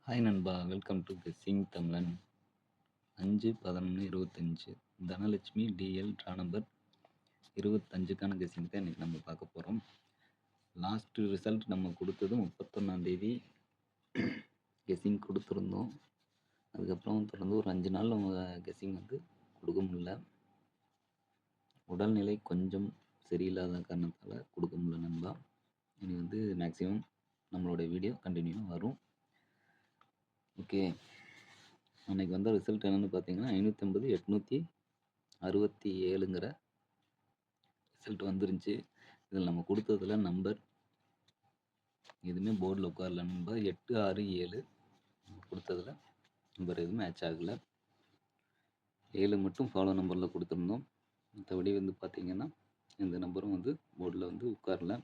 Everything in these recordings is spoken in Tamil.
ஹாய் நண்பா, welcome to guessing Tamilan. 5/11/25 Dhanalakshmi DL draw number 25க்கான கெஸ்ஸிங் தான் இன்றைக்கி நம்ம பார்க்க போகிறோம். லாஸ்ட்டு ரிசல்ட் நம்ம கொடுத்தது 31ஆந்தேதி கெஸ்ஸிங் கொடுத்துருந்தோம். அதுக்கப்புறம் தொடர்ந்து ஒரு 5 நாள் நம்ம கெஸ்ஸிங் கொடுக்க முடியல. உடல்நிலை கொஞ்சம் சரியில்லாத காரணத்தால் கொடுக்க முடியல நண்பா. இனி மேக்ஸிமம் நம்மளோட வீடியோ கண்டினியூவாக வரும். ஓகே, அன்றைக்கி வந்த ரிசல்ட் என்னென்னு பார்த்தீங்கன்னா 550 867ங்கிற ரிசல்ட் வந்துருந்துச்சு. இதில் நம்ம கொடுத்ததில் நம்பர் எதுவுமே போர்டில் உட்காரல நம்பர் 8, 6, 7 கொடுத்ததில் நம்பர் எதுவும் மேட்ச் ஆகலை. 7 மட்டும் ஃபாலோ நம்பரில் கொடுத்துருந்தோம். மற்றபடி பார்த்தீங்கன்னா இந்த நம்பரும் போர்டில் உட்காரல.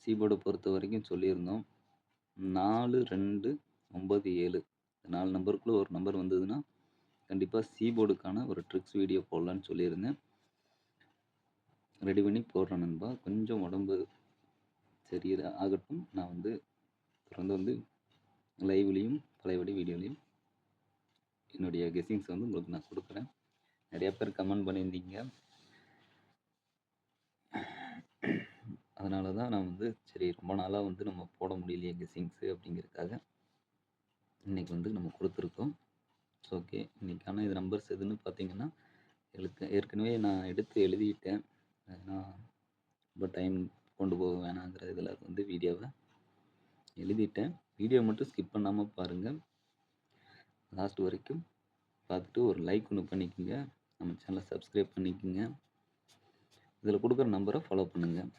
சி போர்டை பொறுத்த வரைக்கும் சொல்லியிருந்தோம் 4, 2, 9, 7 இந்த 4 நம்பருக்குள்ளே ஒரு நம்பர் வந்ததுன்னா கண்டிப்பாக சி போர்டுக்கான ஒரு ட்ரிக்ஸ் வீடியோ போடலான்னு சொல்லியிருந்தேன். ரெடி பண்ணி போடுறேன் நண்பா. கொஞ்சம் உடம்பு சரியில்லை ஆகட்டும். நான் தொடர்ந்து லைவ்லேயும் பழையபடி வீடியோலையும் என்னுடைய கெஸ்ஸிங்ஸ் உங்களுக்கு நான் கொடுக்குறேன். நிறையா பேர் கமெண்ட் பண்ணியிருந்தீங்க. அதனால தான் நான் சரி ரொம்ப நாளாக நம்ம போட முடியலையே கெஸ்ஸிங்ஸு அப்படிங்கிறதுக்காக இன்றைக்கி நம்ம கொடுத்துருக்கோம். ஸோ ஓகே, இன்றைக்கான இது நம்பர்ஸ் எதுன்னு பார்த்தீங்கன்னா ஏற்கனவே நான் எடுத்து எழுதிட்டேன். நான் ரொம்ப டைம் கொண்டு போக வேணாங்கிற இதில் வீடியோவை எழுதிட்டேன். வீடியோ மட்டும் ஸ்கிப் பண்ணாமல் பாருங்கள். லாஸ்ட் வரைக்கும் பார்த்துட்டு ஒரு லைக் ஒன்று பண்ணிக்கோங்க. நம்ம சேனலை சப்ஸ்கிரைப் பண்ணிக்கோங்க. இதில் கொடுக்குற நம்பரை ஃபாலோ பண்ணுங்கள்.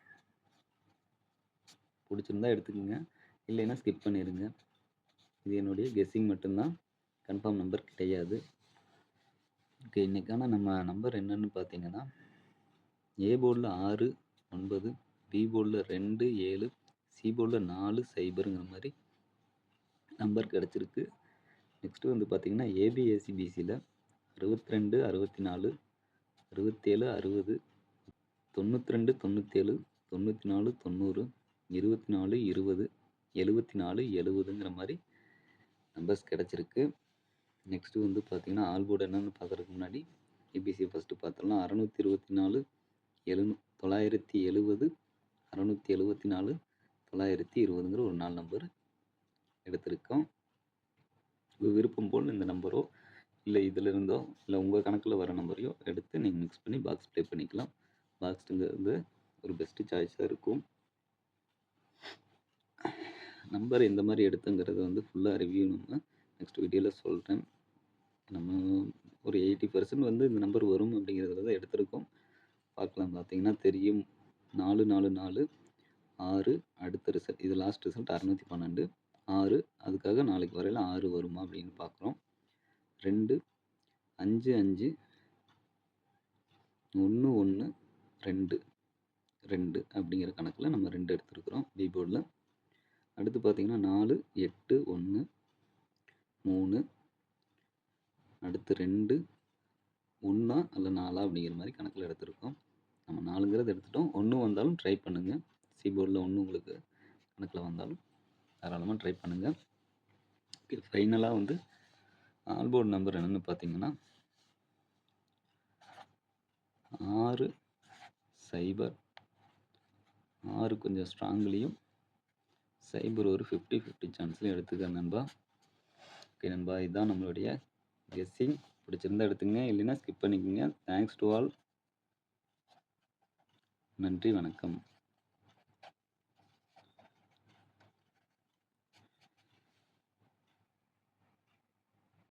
பிடிச்சிருந்தா எடுத்துக்கோங்க, இல்லைன்னா ஸ்கிப் பண்ணிடுங்க. இது என்னுடைய கெஸ்ஸிங் மட்டும்தான், கன்ஃபார்ம் நம்பர் கிடையாது. ஓகே, இன்றைக்கான நம்ம நம்பர் என்னென்னு பார்த்தீங்கன்னா ஏ போர்டில் 6, 9, பி போர்டில் 2, 7, சி போர்டில் 4, 0ங்கிற மாதிரி நம்பர் கிடச்சிருக்கு. நெக்ஸ்ட்டு பார்த்தீங்கன்னா ஏபிஎஸ்சிபிசியில் 62, 64, 67, 60, 92, 97, 94, 90, 24, 20, 74, 70ங்கிற மாதிரி நம்பர்ஸ் கிடச்சிருக்கு. நெக்ஸ்ட்டு பார்த்தீங்கன்னா ஆல் போர்டு என்னென்னு பார்க்குறதுக்கு முன்னாடி ஏபிசி ஃபஸ்ட்டு பார்த்துடலாம். 624, 970, 674, 920ங்கிற ஒரு 4 நம்பர் எடுத்திருக்கோம். விருப்பம் போல் இந்த நம்பரோ இல்லை இதில் இருந்தோ இல்லை உங்கள் கணக்கில் வர நம்பரையோ எடுத்து நீங்கள் மிக்ஸ் பண்ணி பாக்ஸ் ப்ளே பண்ணிக்கலாம். பாக்ஸுங்கிறது ஒரு பெஸ்ட்டு சாய்ஸாக இருக்கும். நம்பர் எந்த மாதிரி எடுத்துங்கிறது ஃபுல்லாக ரிவ்யூ நம்ம நெக்ஸ்ட் வீடியோவில் சொல்கிறேன். நம்ம ஒரு 80% இந்த நம்பர் வரும் அப்படிங்கிறத தான் எடுத்திருக்கோம். பார்க்கலாம், பார்த்தீங்கன்னா தெரியும். 4, 4, 4, 6 அடுத்த ரிசல்ட், இது லாஸ்ட் ரிசல்ட் 612, 6 அதுக்காக நாளைக்கு வரையில் 6 வருமா அப்படின்னு பார்க்குறோம். 2, 5, 5, 1, 1, 2, 2 அப்படிங்கிற கணக்கில் நம்ம 2 எடுத்துருக்குறோம் பி போர்டில். அடுத்து பார்த்தீங்கன்னா 4, 8, 1, 3, அடுத்து 2, 1 அல்ல 4 அப்படிங்கிற மாதிரி கணக்கில் எடுத்திருக்கோம். நம்ம 4ங்கிறது எடுத்துட்டோம். 1 வந்தாலும் ட்ரை பண்ணுங்கள். சி போர்டில் 1 உங்களுக்கு கணக்கில் வந்தாலும் தாராளமாக ட்ரை பண்ணுங்கள். ஓகே, ஃபைனலாக ஆல் போர்டு நம்பர் என்னென்னு பார்த்தீங்கன்னா 6, 0, 6 கொஞ்சம் ஸ்ட்ராங்லேயும் 0 ஒரு 50-50 சான்ஸ்லையும் எடுத்துக்கிறேன் நண்பா. ஓகே நண்பா, இதுதான் நம்மளுடைய கெஸ்ஸிங். பிடிச்சிருந்தா எடுத்துங்க, இல்லைன்னா ஸ்கிப் பண்ணிக்கோங்க. Thanks to all. நன்றி, வணக்கம்.